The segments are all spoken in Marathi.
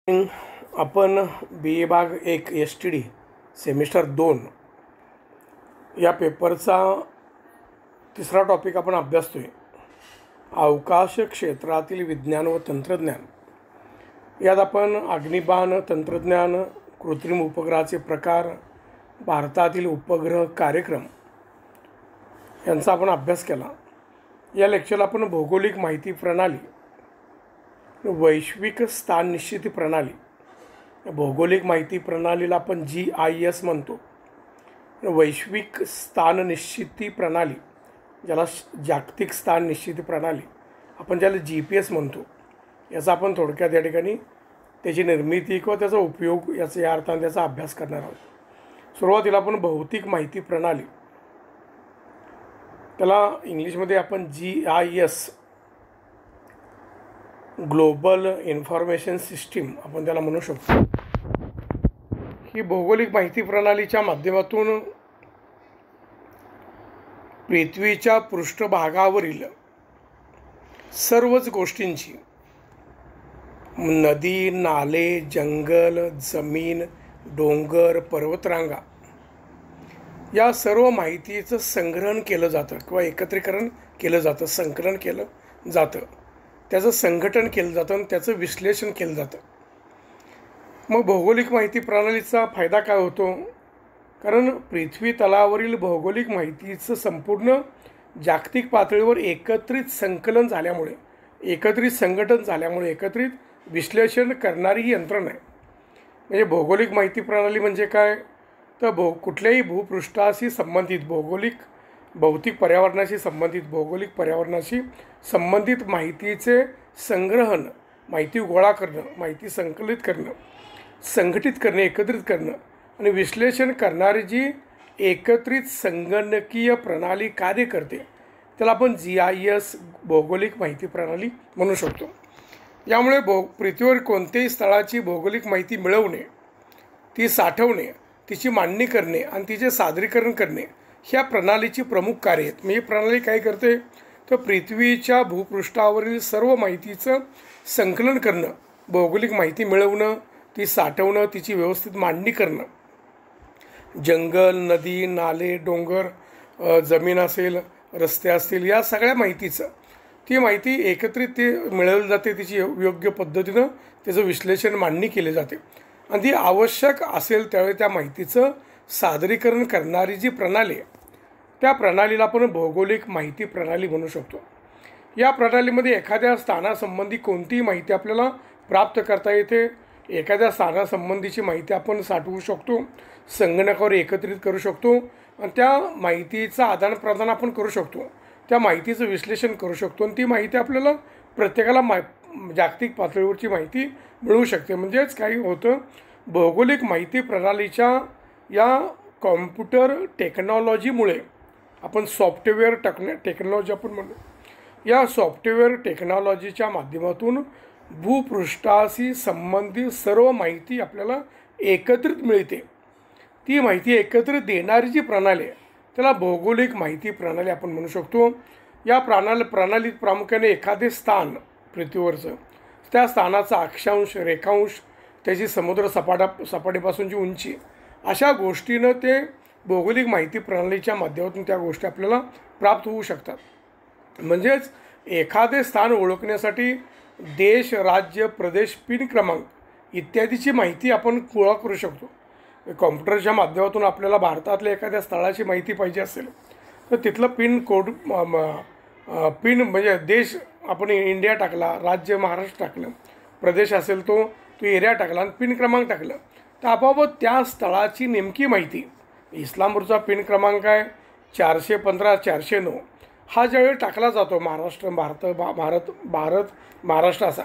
आपण BA भाग 1 STD सेमिस्टर 2 या पेपरचा तिसरा टॉपिक आपण अभ्यासतोय. अवकाश क्षेत्रातील विज्ञान व तंत्रज्ञान. यात आपण अग्निबाण तंत्रज्ञान, कृत्रिम उपग्रहाचे प्रकार, भारतातील उपग्रह कार्यक्रम यांचा आपण अभ्यास केला. या लेक्चरला आपण भौगोलिक माहिती प्रणाली, वैश्विक स्थान निश्चिती प्रणाली, भौगोलिक माहिती प्रणालीला आपण GIS म्हणतो. वैश्विक स्थान निश्चिती प्रणाली, ज्याला जागतिक स्थान निश्चिती प्रणाली, आपण ज्याला GPS म्हणतो, याचा आपण थोडक्यात या ठिकाणी त्याची निर्मिती किंवा त्याचा उपयोग याचा या अर्थाने त्याचा अभ्यास करणार आहोत. सुरुवातीला आपण भौतिक माहिती प्रणाली, त्याला इंग्लिशमध्ये आपण GIS ग्लोबल इन्फॉर्मेशन सिस्टीम आपण त्याला म्हणू शकतो. ही भौगोलिक माहिती प्रणालीच्या माध्यमातून पृथ्वीच्या पृष्ठभागावरील सर्वच गोष्टींची, नदी, नाले, जंगल, जमीन, डोंगर, पर्वतरांगा या सर्व माहितीचं संग्रहण केलं जातं किंवा एकत्रीकरण केलं जातं, संकलन केलं जातं, त्याचं संघटन केलं जातं आणि त्याचं विश्लेषण केलं जातं. मग भौगोलिक माहिती प्रणालीचा फायदा काय होतो? कारण पृथ्वी तलावरील भौगोलिक माहितीचं संपूर्ण जागतिक पातळीवर एकत्रित संकलन झाल्यामुळे, एकत्रित संघटन झाल्यामुळे, एकत्रित विश्लेषण करणारी ही यंत्रणा आहे. म्हणजे भौगोलिक माहिती प्रणाली म्हणजे काय? तर कुठल्याही भूपृष्ठाशी संबंधित भौतिक पर्यावरणाशी संबंधित, भौगोलिक पर्यावरणाशी संबंधित माहितीचे संग्रहण, माहिती गोळा करणं, माहिती संकलित करणं, संघटित करणे, एकत्रित करणं आणि विश्लेषण करणारी जी एकत्रित संगणकीय प्रणाली कार्य करते, त्याला आपण GIS भौगोलिक माहिती प्रणाली म्हणू शकतो. यामुळे पृथ्वीवर कोणत्याही स्थळाची भौगोलिक माहिती मिळवणे, ती साठवणे, तिची मांडणी करणे आणि तिचे सादरीकरण करणे ह्या प्रणालीची प्रमुख कार्य आहेत. म्हणजे ही प्रणाली काय करते? तर पृथ्वीच्या भूपृष्ठावरील सर्व माहितीचं संकलन करणं, भौगोलिक माहिती मिळवणं, ती साठवणं, तिची व्यवस्थित मांडणी करणं, जंगल, नदी, नाले, डोंगर, जमीन असेल, रस्ते असतील, या सगळ्या माहितीचं, ती माहिती एकत्रित ती मिळवली जाते, तिची योग्य पद्धतीनं त्याचं विश्लेषण, मांडणी केली जाते आणि ती आवश्यक असेल त्यावेळी त्या माहितीचं सादरीकरण करणारी जी प्रणाली आहे, त्या प्रणालीला आपण भौगोलिक माहिती प्रणाली म्हणू शकतो. या प्रणालीमध्ये एखाद्या स्थानासंबंधी कोणतीही माहिती आपल्याला प्राप्त करता येते. एखाद्या स्थानासंबंधीची माहिती आपण साठवू शकतो, संगणकावर एकत्रित करू शकतो आणि त्या माहितीचं आदानप्रदान आपण करू शकतो, त्या माहितीचं विश्लेषण करू शकतो आणि ती माहिती आपल्याला प्रत्येकाला जागतिक पातळीवरची माहिती मिळू शकते. म्हणजेच काही होतं, भौगोलिक माहिती प्रणालीच्या या कॉम्प्युटर टेक्नॉलॉजीमुळे, आपण सॉफ्टवेअर टेक्नॉलॉजी आपण म्हणतो, या सॉफ्टवेअर टेक्नॉलॉजीच्या माध्यमातून भूपृष्ठाशी संबंधित सर्व माहिती आपल्याला एकत्रित मिळते. ती माहिती एकत्रित देणारी जी प्रणाली आहे, त्याला भौगोलिक माहिती प्रणाली आपण म्हणू शकतो. या प्रणालीत प्रामुख्याने एखादे स्थान पृथ्वीवरचं, त्या स्थानाचा अक्षांश, रेखांश, त्याची समुद्र सपाटीपासूनची उंची, अशा गोष्टीनं ते भौगोलिक माहिती प्रणालीच्या माध्यमातून त्या गोष्टी आपल्याला प्राप्त होऊ शकतात. म्हणजेच एखादे स्थान ओळखण्यासाठी देश, राज्य, प्रदेश, पिन क्रमांक इत्यादीची माहिती आपण गोळा करू शकतो. कॉम्प्युटरच्या माध्यमातून आपल्याला भारतातल्या एखाद्या स्थळाची माहिती पाहिजे असेल तर तिथलं पिन कोड, पिन म्हणजे देश आपण इंडिया टाकला, राज्य महाराष्ट्र टाकलं, प्रदेश असेल तो एरिया टाकला आणि पिन क्रमांक टाकलं, तर आपोआप त्या स्थळाची नेमकी माहिती. इस्लामपूरचा पिन क्रमांक आहे 415 409. हा ज्यावेळी टाकला जातो महाराष्ट्र असा,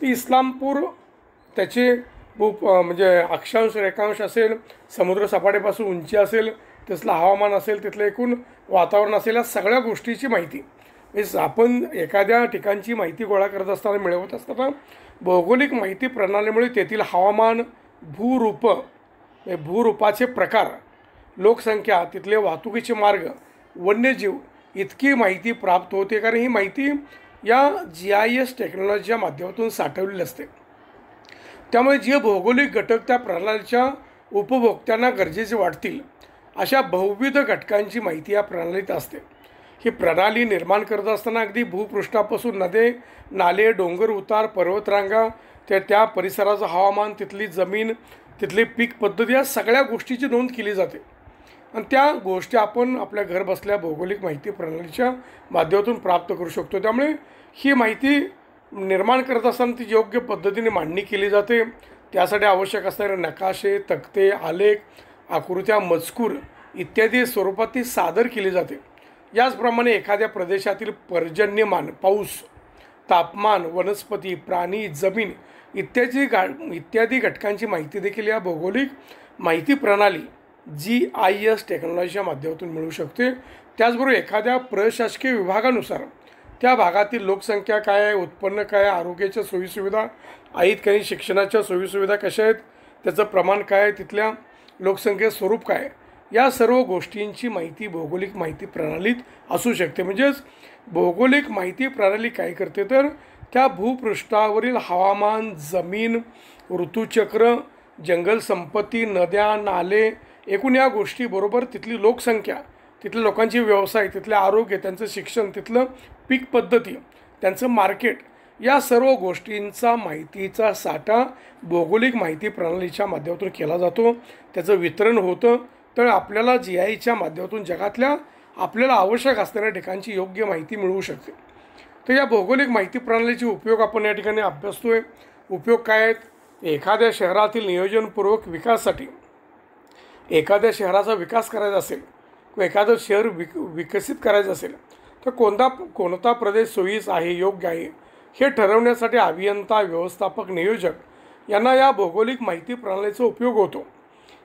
तर इस्लामपूर त्याचे म्हणजे अक्षांश, रेखांश असेल, समुद्र सपाटीपासून उंची असेल, तिथलं हवामान असेल, तिथलं एकूण वातावरण असेल, या सगळ्या गोष्टीची माहिती आपण एखाद्या ठिकाणची माहिती गोळा करत असताना, मिळवत असताना, भौगोलिक माहिती प्रणालीमुळे तेथील हवामान, भूरूपाचे प्रकार, लोकसंख्या, तिथले वाहतुकीचे मार्ग, वन्यजीव इतकी माहिती प्राप्त होते. कारण ही माहिती या GIS टेक्नॉलॉजीच्या माध्यमातून साठवलेली असते. त्यामुळे जे भौगोलिक घटक त्या प्रणालीच्या उपभोक्त्यांना गरजेचे वाटतील अशा बहुविध घटकांची माहिती या प्रणालीत असते. ही प्रणाली निर्माण करत असताना अगदी भूपृष्ठापासून नदे, नाले, डोंगर, उतार, पर्वतरांगा, त्या परिसराचं हवामान, तिथली जमीन, तिथली पीक पद्धती या सगळ्या गोष्टीची नोंद केली जाते. आणि त्या गोष्टी आपण आपल्या घर बसल्या भौगोलिक माहिती प्रणालीच्या माध्यमातून प्राप्त करू शकतो. त्यामुळे ही माहिती निर्माण करत असताना ती योग्य पद्धतीने मांडणी केली जाते. त्यासाठी आवश्यक असणारे नकाशे, तक्ते, आलेख, आकृत्या, मजकूर इत्यादी स्वरूपात ती सादर केली जाते. याचप्रमाणे एखाद्या प्रदेशातील पर्जन्यमान, पाऊस, तापमान, वनस्पती, प्राणी, जमीन इत्यादी घटकांची माहिती देखील या भौगोलिक माहिती प्रणाली GIS टेक्नॉलॉजीच्या माध्यमातून मिळू शकते. त्याचबरोबर एखाद्या प्रशासकीय विभागानुसार त्या भागातील लोकसंख्या काय आहे, उत्पन्न काय आहे, आरोग्याच्या सोयीसुविधा आहेत काही, शिक्षणाच्या सोयीसुविधा कशा आहेत, त्याचं प्रमाण काय आहे, तिथल्या लोकसंख्येचं स्वरूप काय आहे, या सर्व गोष्टींची माहिती भौगोलिक माहिती प्रणालीत असू शकते. म्हणजेच भौगोलिक माहिती प्रणाली काय करते तर त्या भूपृष्ठावरील हवामान, जमीन, ऋतुचक्र, जंगल संपत्ती, नद्या, नाले, एकूण या गोष्टीबरोबर तिथली लोकसंख्या, तिथल्या लोकांचे व्यवसाय, तिथले आरोग्य, त्यांचं शिक्षण, तिथलं पीक पद्धती, त्यांचं मार्केट, या सर्व गोष्टींचा माहितीचा साठा भौगोलिक माहिती प्रणालीच्या माध्यमातून केला जातो. त्याचं वितरण होतं. तर आपल्याला GIच्या माध्यमातून जगातल्या आपल्याला आवश्यक असणाऱ्या ठिकाणची योग्य माहिती मिळू शकते. तर या भौगोलिक माहिती प्रणालीचे उपयोग आपण या ठिकाणी अभ्यासतो आहे. उपयोग काय आहेत? एखाद्या शहरातील नियोजनपूर्वक विकासासाठी, एखाद्या शहराचा विकास करायचा असेल किंवा एखादं शहर विकसित करायचं असेल तर कोणता प्रदेश सोयीचा आहे, योग्य आहे, हे ठरवण्यासाठी अभियंता, व्यवस्थापक, नियोजक यांना या भौगोलिक माहिती प्रणालीचा उपयोग होतो.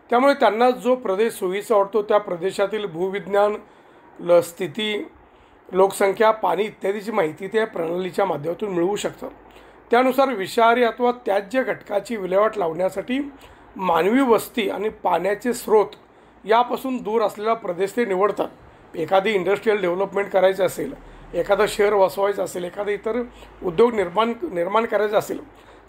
त्यामुळे त्यांना जो प्रदेश सोयीचा वाटतो त्या प्रदेशातील भूविज्ञान, स्थिती, लोकसंख्या, पाणी इत्यादीची माहिती त्या प्रणालीच्या माध्यमातून मिळवू शकतात. त्यानुसार विषारी अथवा त्याज्य घटकाची विल्हेवाट लावण्यासाठी मानवी वस्ती आणि पाण्याचे स्रोत यापासून दूर असलेला प्रदेश ते निवडतात. एखादी इंडस्ट्रियल डेव्हलपमेंट करायचं असेल, एखादं शहर वसवायचं असेल, एखादं इतर उद्योग निर्माण करायचं असेल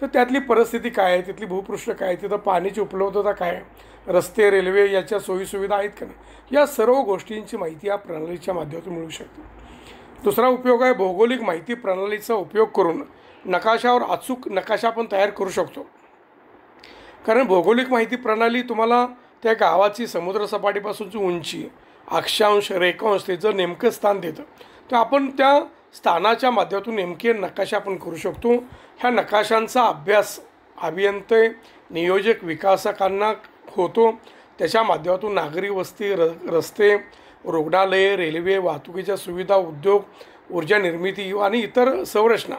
तर त्यातली परिस्थिती काय आहे, तिथली भूपृष्ठ काय आहे, तिथं पाण्याची उपलब्धता काय आहे, रस्ते, रेल्वे याच्या सोयीसुविधा आहेत का नाही, या सर्व गोष्टींची माहिती या प्रणालीच्या माध्यमातून मिळू शकते. दुसरा उपयोग आहे भौगोलिक माहिती प्रणालीचा उपयोग करून नकाशावर अचूक नकाशा आपण तयार करू शकतो. कारण भौगोलिक माहिती प्रणाली तुम्हाला त्या गावाची समुद्रसपाटीपासूनची उंची, अक्षांश, रेखांश त्याचं नेमकं स्थान देतं. तर आपण त्या स्थानाच्या माध्यमातून नेमके नकाशा आपण करू शकतो. ह्या नकाशांचा अभ्यास अभियंते, नियोजक, विकासकांना होतो. त्याच्या माध्यमातून नागरी वस्ती, रस्ते, रुग्णालये, रेल्वे, वाहतुकीच्या सुविधा, उद्योग, ऊर्जा निर्मिती आणि इतर संरचना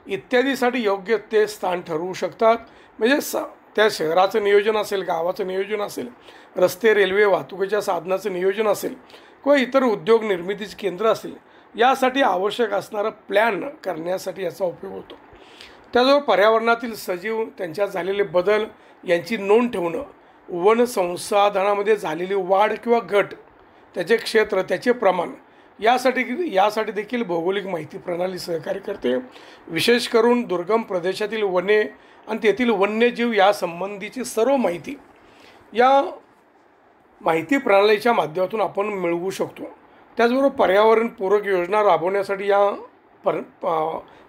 इत्यादीसाठी योग्य ते स्थान ठरवू शकतात. म्हणजे त्या शहराचं नियोजन असेल, गावाचं नियोजन असेल, रस्ते, रेल्वे, वाहतुकीच्या साधनाचं नियोजन असेल किंवा इतर उद्योग निर्मितीचे केंद्र असेल, यासाठी आवश्यक असणारं प्लॅन करण्यासाठी याचा उपयोग होतो. त्याचबरोबर पर्यावरणातील सजीव, त्यांच्यात झालेले बदल यांची नोंद ठेवणं, वन संसाधनामध्ये झालेली वाढ किंवा घट, त्याचे क्षेत्र, त्याचे प्रमाण यासाठी देखील भौगोलिक माहिती प्रणाली सहकार्य करते. विशेष करून दुर्गम प्रदेशातील वने आणि तेथील वन्यजीव या संबंधीची सर्व माहिती या माहिती प्रणालीच्या माध्यमातून आपण मिळवू शकतो. त्याचबरोबर पर्यावरणपूरक योजना राबवण्यासाठी या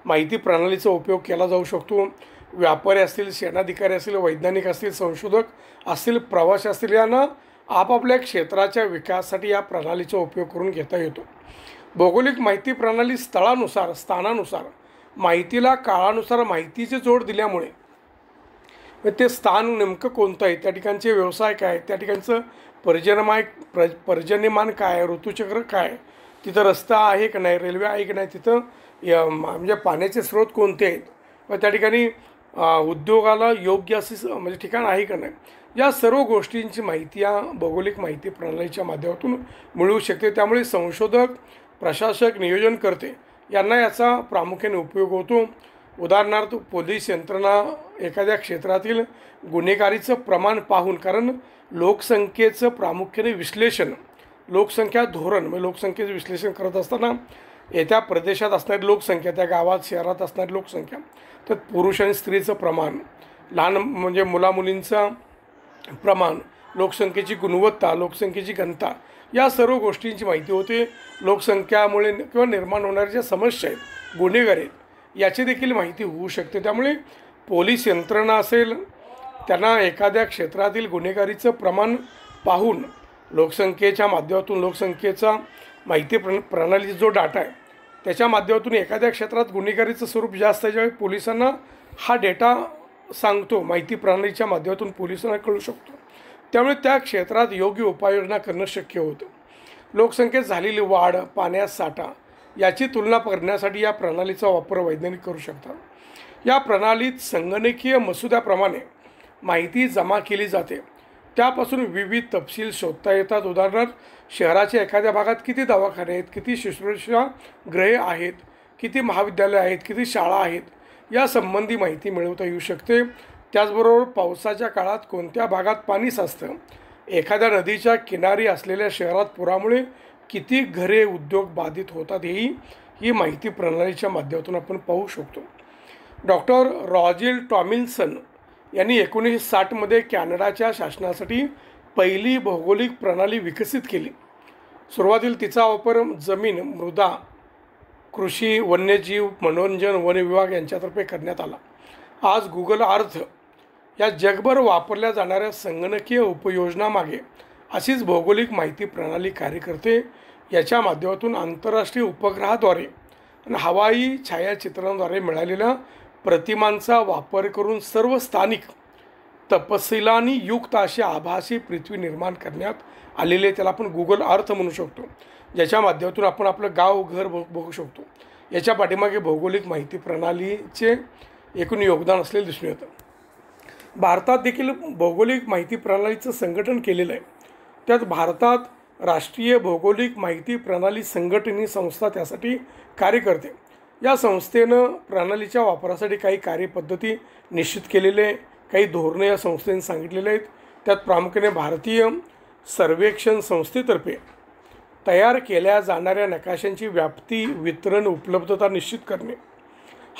माहिती प्रणालीचा उपयोग केला जाऊ शकतो. व्यापारी असतील, सेनाधिकारी असतील, वैज्ञानिक असतील, संशोधक असतील, प्रवासी असतील, यांना आपापल्या क्षेत्राच्या विकासासाठी या प्रणालीचा उपयोग करून घेता येतो. भौगोलिक माहिती प्रणाली स्थळानुसार, स्थानानुसार, माहितीला काळानुसार माहितीचे जोड दिल्यामुळे ते स्थान नेमकं कोणतं आहे, त्या ठिकाणचे व्यवसाय काय, त्या ठिकाणचं पर्जन्यमान काय आहे, ऋतुचक्र काय आहे, तिथं रस्ता आहे का नाही, रेल्वे आहे की नाही, तिथं म्हणजे पाण्याचे स्रोत कोणते आहेत, व त्या ठिकाणी उद्योगाला योग्य असे म्हणजे ठिकाण आहे का नाही, या सर्व गोष्टींची माहिती या भौगोलिक माहिती प्रणालीच्या माध्यमातून मिळू शकते. त्यामुळे संशोधक, प्रशासक, नियोजनकर्ते यांना याचा प्रामुख्याने उपयोग होतो. उदाहरणार्थ पोलीस यंत्रणा एखाद्या क्षेत्रातील गुन्हेगारीचं प्रमाण पाहून, कारण लोकसंख्येचं प्रामुख्याने विश्लेषण, लोकसंख्या धोरण म्हणजे लोकसंख्येचं विश्लेषण करत असताना त्या प्रदेशात असणारी लोकसंख्या, त्या गावात शहरात असणारी लोकसंख्या, तर पुरुष आणि स्त्रीचं प्रमाण, लहान म्हणजे मुलामुलींचं प्रमाण, लोकसंख्येची गुणवत्ता, लोकसंख्येची घनता, या सर्व गोष्टींची माहिती होते. लोकसंख्यामुळे किंवा निर्माण होणाऱ्या ज्या समस्या आहेत, गुन्हेगार आहेत, याची देखील माहिती होऊ शकते. त्यामुळे पोलीस यंत्रणा असेल, त्यांना एखाद्या क्षेत्रातील गुन्हेगारीचं प्रमाण पाहून लोकसंख्येच्या माध्यमातून, लोकसंख्येचा माहिती प्रणालीचा जो डाटा आहे त्याच्या माध्यमातून एखाद्या क्षेत्रात गुन्हेगारीचं स्वरूप जास्त आहे, ज्यावेळी पोलिसांना हा डेटा सांगतो, माहिती प्रणालीच्या माध्यमातून पोलिसांना कळू शकतो. त्यामुळे त्या क्षेत्रात योग्य उपाययोजना करणं शक्य होतं. लोकसंख्येत झालेली वाढ, पाण्यात साठा याची तुलना करण्यासाठी या प्रणालीचा वापर वैज्ञानिक करू शकतात. या प्रणालीत संगणकीय मसुद्याप्रमाणे माहिती जमा केली जाते. त्यापासून विविध तपशील शोधता येतात. उदाहरणार्थ, शहराच्या एखाद्या भागात किती दवाखाने आहेत, किती शुश्रूषागृहे आहेत, किती महाविद्यालय आहेत, किती शाळा आहेत, यासंबंधी माहिती मिळवता येऊ शकते. त्याचबरोबर पावसाच्या काळात कोणत्या भागात पाणी साचतं, एखाद्या नदीच्या किनारी असलेल्या शहरात पुरामुळे किती घरे, उद्योग बाधित होतात, ही माहिती प्रणालीच्या माध्यमातून आपण पाहू शकतो. डॉक्टर रॉजिल टॉमिल्सन यांनी 1960मध्ये कॅनडाच्या शासनासाठी पहिली भौगोलिक प्रणाली विकसित केली. सुरुवातीला तिचा वापर जमीन, मृदा, कृषी, वन्यजीव, मनोरंजन, वन विभाग यांच्यातर्फे करण्यात आला. आज गुगल अर्थ या जगभर वापरल्या जाणाऱ्या संगणकीय उपयोजनामागे अशीच भौगोलिक माहिती प्रणाली कार्य करते. याच्या माध्यमातून आंतरराष्ट्रीय उपग्रहाद्वारे आणि हवाई छायाचित्रांद्वारे मिळालेल्या प्रतिमांचा वापर करून सर्व स्थानिक तपशिलांनी युक्त अशी आभासी पृथ्वी निर्माण करण्यात आलेले, त्याला आपण गुगल अर्थ म्हणू शकतो, ज्याच्या माध्यमातून आपण आपलं गाव, घर बघू शकतो. याच्या पाठीमागे भौगोलिक माहिती प्रणालीचे एकूण योगदान असलेले दिसून येतं. भारतात देखील भौगोलिक माहिती प्रणालीचं संघटन केलेलं आहे. त्यात भारतात राष्ट्रीय भौगोलिक माहिती प्रणाली संघटन संस्था त्यासाठी कार्य करते. या संस्थेनं प्रणालीच्या वापरासाठी काही कार्यपद्धती निश्चित केलेले, काही धोरणे या संस्थेने सांगितलेले आहेत. त्यात प्रामुख्याने भारतीय सर्वेक्षण संस्थेतर्फे तयार केल्या जाणाऱ्या नकाशांची व्याप्ती, वितरण, उपलब्धता निश्चित करणे,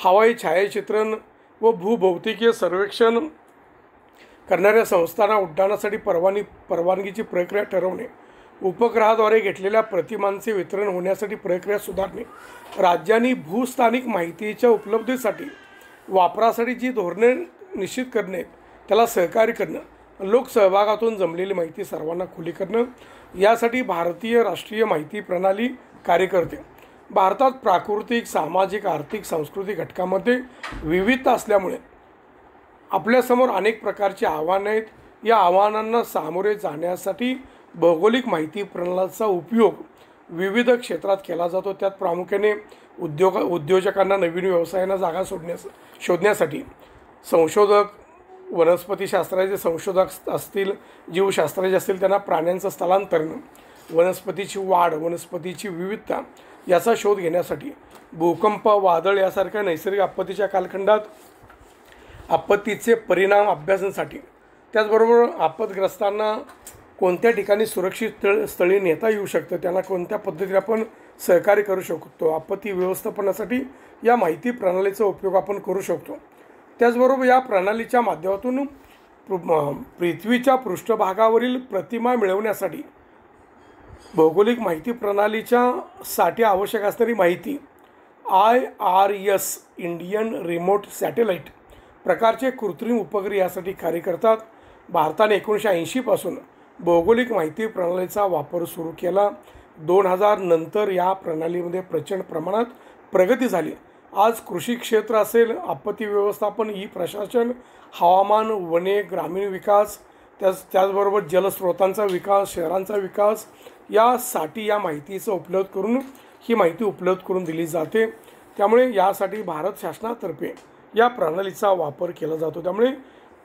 हवाई छायाचित्रण व भूभौतिकीय सर्वेक्षण करणाऱ्या संस्थांना उड्डाणासाठी परवानगीची प्रक्रिया ठरवणे, उपग्रहाद्वारे घेतलेल्या प्रतिमांचे वितरण होण्यासाठी प्रक्रिया सुधारणे, राज्यांनी भूस्थानिक माहितीच्या उपलब्धतेसाठी वापरासाठी जी धोरणे निश्चित करणे, त्याला सहकार्य करणं, लोकसहभागातून जमलेली माहिती सर्वांना खुली करणं, यासाठी भारतीय राष्ट्रीय माहिती प्रणाली कार्य करते. भारतात प्राकृतिक, सामाजिक, आर्थिक, सांस्कृतिक घटकामध्ये विविधता असल्यामुळे आपल्यासमोर अनेक प्रकारची आव्हाने आहेत. या आव्हानांना सामोरे जाण्यासाठी भौगोलिक माहिती प्रणालीचा उपयोग विविध क्षेत्रात केला जातो. त्यात प्रामुख्याने उद्योजकांना नवीन व्यवसायांना जागा शोधण्यासाठी, संशोधक, वनस्पतीशास्त्राचे संशोधक असतील, जीवशास्त्राचे असतील, त्यांना प्राण्यांचं स्थलांतरण, वनस्पतीची वाढ, वनस्पतीची विविधता याचा शोध घेण्यासाठी, भूकंप, वादळ यासारख्या नैसर्गिक आपत्तीच्या कालखंडात आपत्तीचे परिणाम अभ्यासासाठी, त्याचबरोबर आपदग्रस्तांना कोणत्या ठिकाणी सुरक्षित स्थळी नेता येऊ शकतं, त्यांना कोणत्या पद्धतीने आपण सहकार्य करू शकतो, आपत्ती व्यवस्थापनासाठी या माहिती प्रणालीचा उपयोग आपण करू शकतो. त्याचबरोबर या प्रणालीच्या माध्यमातून पृथ्वीच्या पृष्ठभागावरील प्रतिमा मिळवण्यासाठी भौगोलिक माहिती प्रणालीच्या साठी आवश्यक असणारी माहिती IRS इंडियन रिमोट सॅटेलाईट प्रकारचे कृत्रिम उपग्रह यासाठी कार्य करतात. भारताने 1980 पासून भौगोलिक माहिती प्रणालीचा वापर सुरू केला. 2000 नंतर या प्रणालीमध्ये प्रचंड प्रमाणात प्रगती झाली. आज कृषी क्षेत्र असेल, आपत्ती व्यवस्थापन, ई प्रशासन, हवामान, वने, ग्रामीण विकास, त्याचबरोबर जलस्रोतांचा विकास, शहरांचा विकास यासाठी या माहितीचं ही माहिती उपलब्ध करून दिली जाते. त्यामुळे यासाठी भारत शासनातर्फे या प्रणालीचा वापर केला जातो. त्यामुळे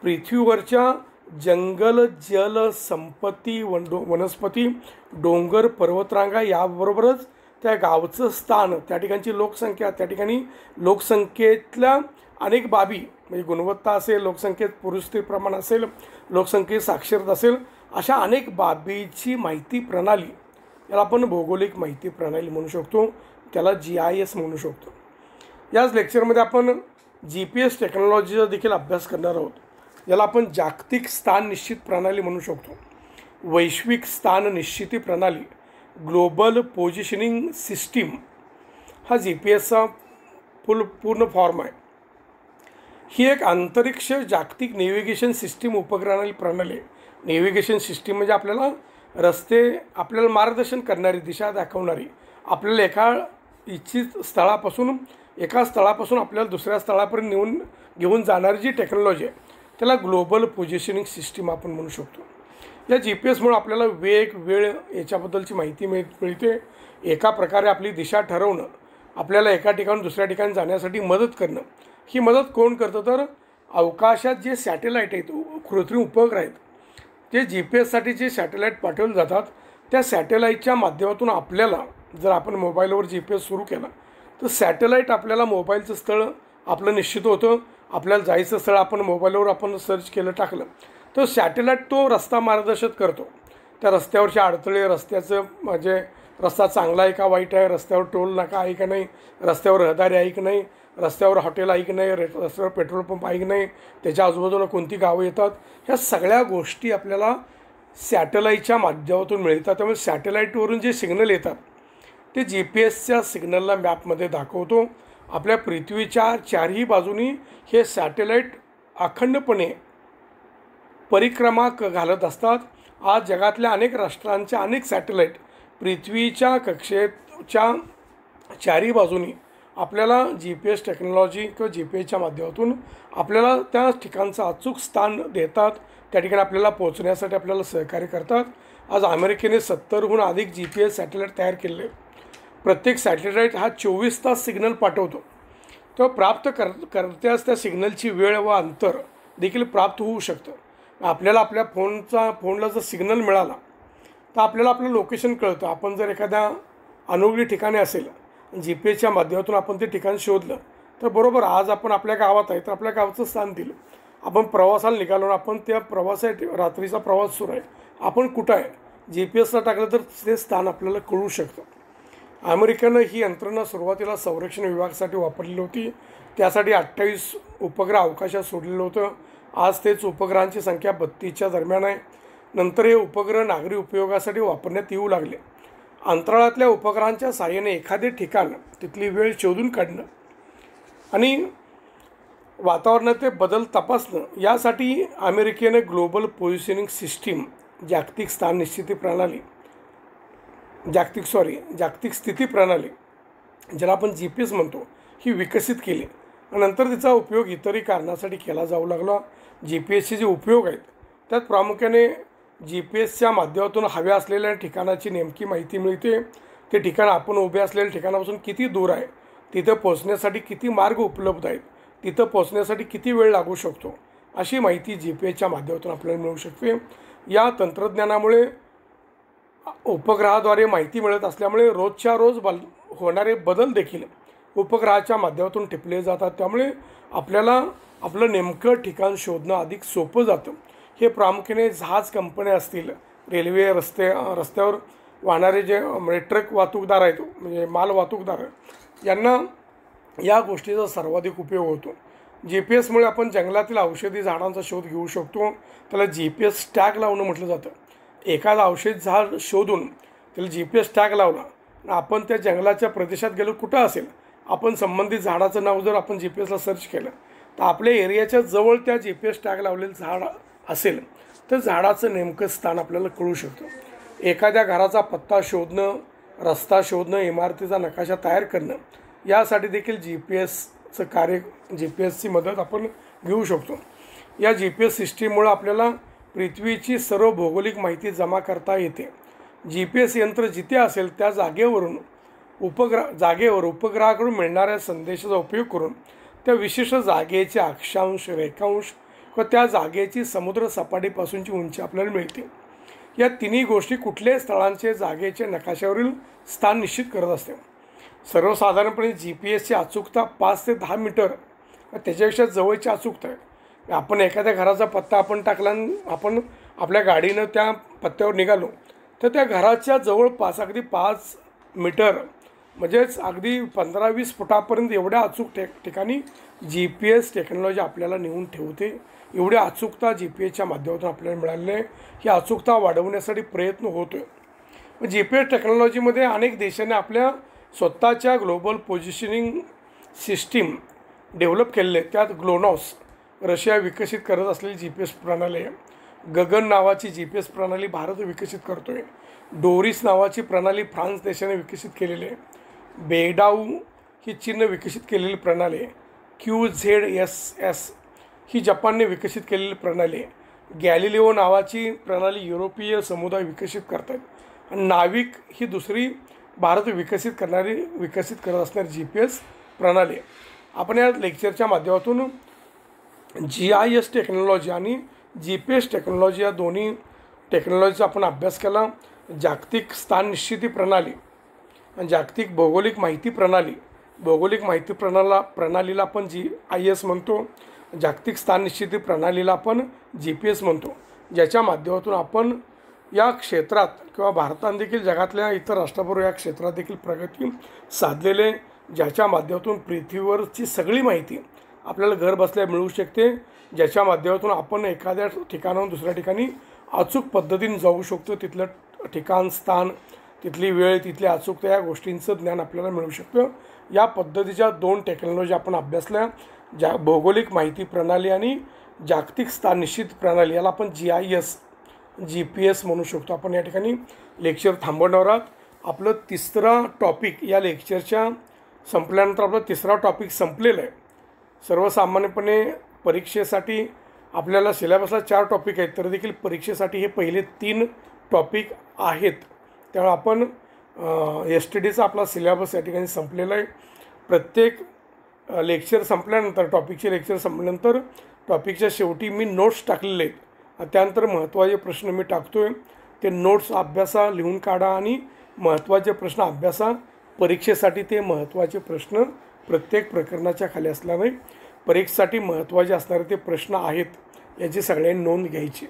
पृथ्वीवरच्या जंगल, जल संपत्ती, वनस्पती, डोंगर, पर्वतरांगा याबरोबरच त्या गावचं स्थान, त्या ठिकाणची लोकसंख्या, त्या ठिकाणी लोकसंख्येतल्या अनेक बाबी म्हणजे गुणवत्ता असेल, लोकसंख्येत पुरुष स्त्री प्रमाण असेल, लोकसंख्येत साक्षरता असेल, अशा अनेक बाबीची माहिती प्रणाली याला आपण भौगोलिक माहिती प्रणाली म्हणू शकतो. त्याला GIS म्हणू शकतो. याच लेक्चरमध्ये आपण GPS टेक्नॉलॉजीचा देखील अभ्यास करणार आहोत. ज्याला आपण जागतिक स्थान निश्चित प्रणाली म्हणू शकतो, वैश्विक स्थान निश्चिती प्रणाली, ग्लोबल पोझिशनिंग सिस्टीम, हा GPS पूर्ण फॉर्म आहे. ही एक अंतरिक्ष जागतिक नेव्हिगेशन सिस्टीम उपग्रह प्रणाली आहे. नेव्हिगेशन सिस्टीम म्हणजे आपल्याला मार्गदर्शन करणारी, दिशा दाखवणारी, आपल्याला एका स्थळापासून आपल्याला दुसऱ्या स्थळापर्यंत घेऊन जाणारी जी टेक्नॉलॉजी आहे त्याला ग्लोबल पोझिशनिंग सिस्टीम आपण म्हणू शकतो. या GPS आपल्याला वेग, वेळ याच्याबद्दलची माहिती मिळते. एका प्रकारे आपली दिशा ठरवणं, आपल्याला एका ठिकाणून दुसऱ्या ठिकाणी जाण्यासाठी मदत करणं. ही मदत कोण करतं तर अवकाशात जे सॅटेलाईट आहेत, कृत्रिम उपग्रह आहेत, जे GPS जे सॅटेलाईट पाठवले जातात, त्या सॅटेलाईटच्या माध्यमातून आपल्याला, जर आपण मोबाईलवर GPS सुरू केला तर सॅटेलाईट आपल्याला मोबाईलचं स्थळ आपलं निश्चित होतं. आपल्याला जायचं स्थळ आपण मोबाईलवर आपण सर्च केलं, टाकलं तर सॅटेलाईट तो रस्ता मार्गदर्शक करतो. त्या रस्त्यावरचे अडथळे, रस्त्याचं म्हणजे रस्ता चांगला आहे का वाईट आहे, रस्त्यावर टोल नाका आहे का नाही, रस्त्यावर रहदारी आहे की नाही, रस्त्यावर हॉटेल आहे की नाही, रस्त्यावर पेट्रोल पंप आहे की नाही, त्याच्या आजूबाजूला कोणती गावं येतात, ह्या सगळ्या गोष्टी आपल्याला सॅटेलाईटच्या माध्यमातून मिळतात. त्यामुळे सॅटेलाईटवरून जे सिग्नल येतात ते GPSच्या सिग्नलला मॅपमध्ये दाखवतो. आपल्या पृथ्वीच्या चारही बाजूनी हे सॅटेलाईट अखंडपणे परिक्रमा घालत असतात. आज जगातल्या अनेक राष्ट्रांच्या अनेक सॅटेलाईट पृथ्वीच्या कक्षेच्या चारही बाजूनी आपल्याला GPS टेक्नॉलॉजी किंवा GPSच्या माध्यमातून आपल्याला त्या ठिकाणचं अचूक स्थान देतात. त्या ठिकाणी आपल्याला पोहोचण्यासाठी आपल्याला सहकार्य करतात. आज अमेरिकेने 70हून अधिक GPS सॅटेलाईट तयार केले. प्रत्येक सॅटेलाईट हा 24 तास सिग्नल पाठवतो. तो प्राप्त करत्यास त्या सिग्नलची वेळ व अंतर देखील प्राप्त होऊ शकतं. आपल्याला आपल्या फोनला जर सिग्नल मिळाला तर आपल्याला आपलं लोकेशन कळतं. आपण जर एखाद्या अनोळखी ठिकाणी असेल, GPSच्या माध्यमातून आपण ते ठिकाण शोधलं तर बरोबर आज आपण आपल्या गावात आहे तर आपल्या गावचं स्थान दिलं. आपण प्रवासाला निघालो, आपण त्या रात्रीचा प्रवास सुरू आहे, आपण कुठं आहे GPSला टाकलं तर ते स्थान आपल्याला कळू शकतं. अमेरिकेनं ही यंत्रणा सुरुवातीला संरक्षण विभागासाठी वापरलेली होती. त्यासाठी 28 उपग्रह अवकाशात सोडलेलं होतं. आज तेच उपग्रहांची संख्या 32च्या दरम्यान आहे. नंतर हे उपग्रह नागरी उपयोगासाठी वापरण्यात येऊ लागले. अंतराळातल्या उपग्रहांच्या साहाय्याने एखादे ठिकाण, तिथली वेळ शोधून काढणं आणि वातावरणाचे बदल तपासणं यासाठी अमेरिकेने ग्लोबल पोझिशनिंग सिस्टीम, जागतिक स्थिती प्रणाली, ज्याला आपण GPS म्हणतो, ही विकसित केली. नंतर तिचा उपयोग इतरही कारणासाठी केला जाऊ लागला. GPSचे जे उपयोग आहेत त्यात प्रामुख्याने GPSच्या माध्यमातून हव्या असलेल्या ठिकाणाची नेमकी माहिती मिळते. ते ठिकाण आपण उभे असलेल्या ठिकाणापासून किती दूर आहे, तिथं पोहोचण्यासाठी किती मार्ग उपलब्ध आहेत, तिथं पोहोचण्यासाठी किती वेळ लागू शकतो, अशी माहिती GPSच्या माध्यमातून आपल्याला मिळू शकते. या तंत्रज्ञानामुळे उपग्रहाद्वारे माहिती मिळत असल्यामुळे रोजच्या रोज होणारे बदल देखील उपग्रहाच्या माध्यमातून टिपले जातात. त्यामुळे आपल्याला आपलं नेमकं ठिकाण शोधणं अधिक सोपं जातं. हे प्रामुख्याने जहाज कंपन्या असतील, रेल्वे, रस्त्यावर वाहणारे जे ट्रक वाहतूकदार आहेत, म्हणजे माल वाहतूकदार, यांना या गोष्टीचा सर्वाधिक उपयोग होतो. GPS आपण जंगलातील औषधी झाडांचा शोध घेऊ शकतो. त्याला GPS टॅग लावणं म्हटलं जातं. एखादा औषध झाड शोधून त्याला GPS टॅग लावला, आपण त्या जंगलाच्या प्रदेशात गेलो, कुठं असेल, आपण संबंधित झाडाचं नाव जर आपण GPSला सर्च केलं तर आपल्या एरियाच्या जवळ त्या GPS टॅग लावलेलं झाड असेल तर झाडाचं नेमकं स्थान आपल्याला कळू शकतं. एखाद्या घराचा पत्ता शोधणं, रस्ता शोधणं, इमारतीचा नकाशा तयार करणं यासाठी देखील GPSची मदत आपण घेऊ शकतो. या GPS सिस्टीममुळे आपल्याला पृथ्वीची सर्व भौगोलिक माहिती जमा करता येते. GPS यंत्र जिथे असेल त्या जागेवर उपग्रहाकडून मिळणाऱ्या संदेशाचा उपयोग करून त्या विशिष्ट जागेचे अक्षांश, रेखांश व त्या जागेची समुद्र सपाटीपासूनची उंची आपल्याला मिळते. या तिन्ही गोष्टी कुठल्याही स्थळांचे जागेचे नकाशावरील स्थान निश्चित करत असते. सर्वसाधारणपणे GPSची अचूकता 5 ते 10 मीटर त्याच्यापेक्षा जवळची अचूकता आहे. आपण एखाद्या घराचा पत्ता आपण टाकला, आपण आपल्या गाडीनं त्या पत्त्यावर निघालो तर त्या घराच्या जवळपास अगदी 5 मीटर म्हणजेच अगदी 15-20 फुटापर्यंत एवढ्या अचूक ठिकाणी GPS टेक्नॉलॉजी आपल्याला नेऊन ठेवते. एवढी अचूकता GPS माध्यमातून आपल्याला मिळालेली आहे. ही अचूकता वाढवण्यासाठी प्रयत्न होतो आहे. GPS टेक्नॉलॉजीमध्ये अनेक देशांनी आपल्या स्वतःच्या ग्लोबल पोझिशनिंग सिस्टीम डेव्हलप केलेले आहेत. त्यात ग्लोनॉस रशिया विकसित करत असलेली GPS प्रणाली आहे. गगन नावाची GPS प्रणाली भारत विकसित करतो आहे. डोरिस नावाची प्रणाली फ्रान्स देशाने विकसित केलेली आहे. बेडाऊ ही चीनने विकसित केलेली प्रणाली आहे. QZSS ही जपानने विकसित केलेली प्रणाली आहे. गॅलिलिओ नावाची प्रणाली युरोपीय समुदाय विकसित करतात. आणि नाविक ही दुसरी भारत विकसित करत असणारी GPS प्रणाली आहे. आपण या लेक्चरच्या माध्यमातून GIS टेक्नॉलॉजी आणि GPS टेक्नॉलॉजी या दोन्ही टेक्नॉलॉजीचा आपण अभ्यास केला. जागतिक स्थान निश्चिती प्रणाली आणि जागतिक भौगोलिक माहिती प्रणाली. भौगोलिक माहिती प्रणालीला आपण GIS म्हणतो. जागतिक स्थान निश्चिती प्रणालीला आपण GPS म्हणतो. ज्याच्या माध्यमातून आपण या क्षेत्रात किंवा भारतात देखील जगातल्या इतर राष्ट्राबरोबर या क्षेत्रात देखील प्रगती साधलेले, ज्याच्या माध्यमातून पृथ्वीवरची सगळी माहिती आपल्याला घर बसल्या मिळू शकते. ज्याच्या माध्यमातून आपण एखाद्या ठिकाणाहून दुसऱ्या ठिकाणी अचूक पद्धतीने जाऊ शकतो. तिथलं ठिकाण, स्थान, तिथली वेळ, तिथली अचूकता या गोष्टींचं ज्ञान आपल्याला मिळू शकतं. या पद्धतीच्या 2 टेक्नॉलॉजी आपण अभ्यासल्या. भौगोलिक माहिती प्रणाली आणि जागतिक स्थान निश्चित प्रणाली, याला आपण GIS GPS म्हणू शकतो. आपण या ठिकाणी लेक्चर थांबवणार आहोत. आपलं तिसरा टॉपिक या लेक्चरच्या संपल्यानंतर आपला तिसरा टॉपिक संपलेला आहे. सर्वसामान्यपणे परीक्षेसाठी आपल्याला सिलेबसला 4 टॉपिक आहेत, तर देखील परीक्षेसाठी हे पहिले 3 टॉपिक आहेत. त्यामुळे आपण STDचा आपला सिलेबस या ठिकाणी संपलेला आहे. प्रत्येक लेक्चर संपल्यानंतर, टॉपिकचे लेक्चर संपल्यानंतर टॉपिकच्या शेवटी मी नोट्स टाकलेले आहेत. त्यानंतर महत्त्वाचे प्रश्न मी टाकतो आहे. ते नोट्स अभ्यासा, लिहून काढा आणि महत्त्वाचे प्रश्न अभ्यासा. परीक्षेसाठी ते महत्त्वाचे प्रश्न प्रत्येक प्रकरणाच्या खाली असल्याने परीक्षेसाठी महत्त्वाचे असणारे ते प्रश्न आहेत, याची सगळ्यांनी नोंद घ्यायची.